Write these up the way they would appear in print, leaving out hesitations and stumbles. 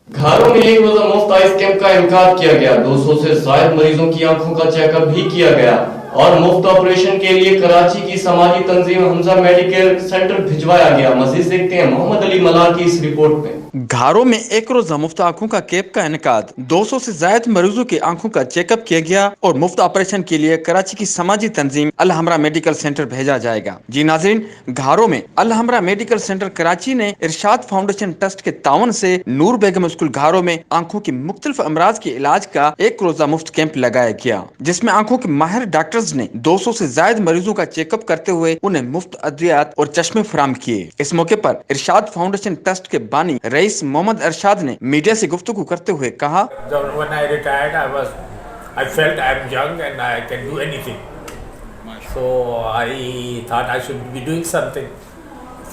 घरों में एक रोजा मुफ्त आइस कैंप का इनकार किया गया। 200 से ज्यादा मरीजों की आंखों का चेकअप भी किया गया और मुफ्त ऑपरेशन के लिए कराची की समाजी तंजीम हमजा मेडिकल सेंटर भिजवाया गया। मजीद देखते हैं मोहम्मद अली मलार की इस रिपोर्ट में। घरों में एक रोजा मुफ्त आंखों का कैंप का इनकाद, 200 से ज्यादा मरीजों की आंखों का चेकअप किया गया और मुफ्त ऑपरेशन के लिए कराची की समाजी तंजीम अल हमरा मेडिकल सेंटर भेजा जाएगा। जी नाज़रीन, घरों में अल हमरा मेडिकल सेंटर कराची ने इरशाद फाउंडेशन ट्रस्ट के तावन से नूर बेगम स्कूल घरों में आंखों की मुख्तलिफ अमराज के इलाज का एक रोजा मुफ्त कैंप लगाया गया, जिसमें आंखों के माहिर डॉक्टर्स ने 200 से ज्यादा मरीजों का चेकअप करते हुए उन्हें मुफ्त अद्वियात और चश्मे फराहम किए। इस मौके पर इरशाद फाउंडेशन ट्रस्ट के बानी रईस मोहम्मद अरशाद ने मीडिया से गुफ्तगू करते हुए कहा, When I retired, I felt I'm young and I can do anything. So I thought I should be doing something,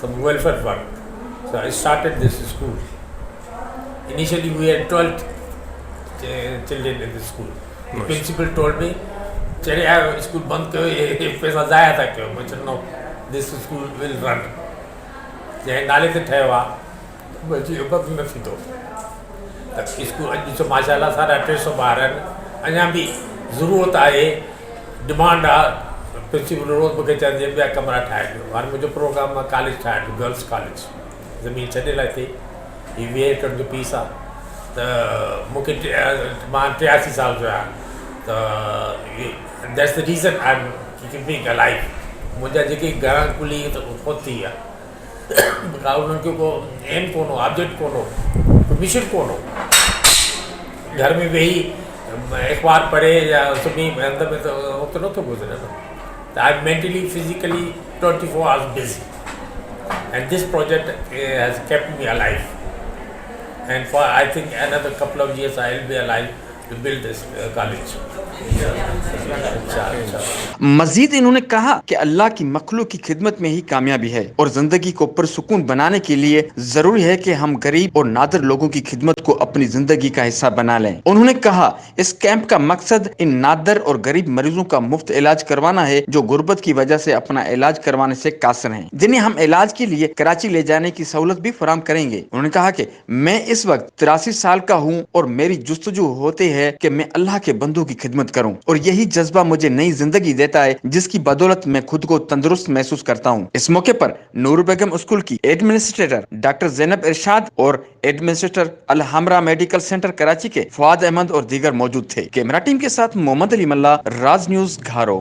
some welfare work. So I started this school. Initially we had 12 children in the school. The principal told me, "Chale, school band karo, ye paisa zaya tha kyun?" I said, "No, this school will run." चाहे नाले से ठहे हुआ बच्ची बस न थी तो स्कूल जो माशाल्लाह सारा 300 ॿार अञा बि ज़रूरत आहे, डिमांड आहे। प्रिंसिपल रोज़ मूंखे चवंदी ॿिया कमरा ठाहे ॾियो। हाणे मुंहिंजो प्रोग्राम आहे कॉलेज ठाहे ॾियो, गर्ल्स कॉलेज। ज़मीन छॾे लाइ थी हीअ 20 एकड़ जो पीस आहे त मूंखे मां 83 साल जो आहियां त that's the reason I am keeping alive. मुंहिंजा जेके घरां कुली ख़ुदि थी आहे उन्हनि खे को एम कोन हो, ऑब्जेक्ट कोन हो, को मिशन कोन हो। घर में वेही अखबार पढ़े या सुम्ही हंध में त वक़्तु नथो गुज़रे न। त I am mentally physically 24 hours busy and this project has kept me alive and for I think another couple of years I will be alive to build this college. मजीद इन्होंने कहा कि अल्लाह की मखलूक की खिदमत में ही कामयाबी है और जिंदगी को पुरसुकून बनाने के लिए जरूरी है कि हम गरीब और नादर लोगों की खिदमत को अपनी जिंदगी का हिस्सा बना लें। उन्होंने कहा, इस कैंप का मकसद इन नादर और गरीब मरीजों का मुफ्त इलाज करवाना है जो गुर्बत की वजह से अपना इलाज करवाने से कासिर हैं, जिन्हें हम इलाज के लिए कराची ले जाने की सहूलत भी फराहम करेंगे। उन्होंने कहा कि मैं इस वक्त 83 साल का हूँ और मेरी जुस्तजू होती है कि मैं अल्लाह के बंदों की खिदमत करूं और यही जज्बा मुझे नई जिंदगी देता है जिसकी बदौलत मैं खुद को तंदुरुस्त महसूस करता हूं। इस मौके पर नूर बेगम स्कूल की एडमिनिस्ट्रेटर डॉक्टर ज़ैनब इरशाद और एडमिनिस्ट्रेटर अल हमरा मेडिकल सेंटर कराची के फवाद अहमद और दीगर मौजूद थे। कैमरा टीम के साथ मोहम्मद अली मल्ला, राज न्यूज़, घारो।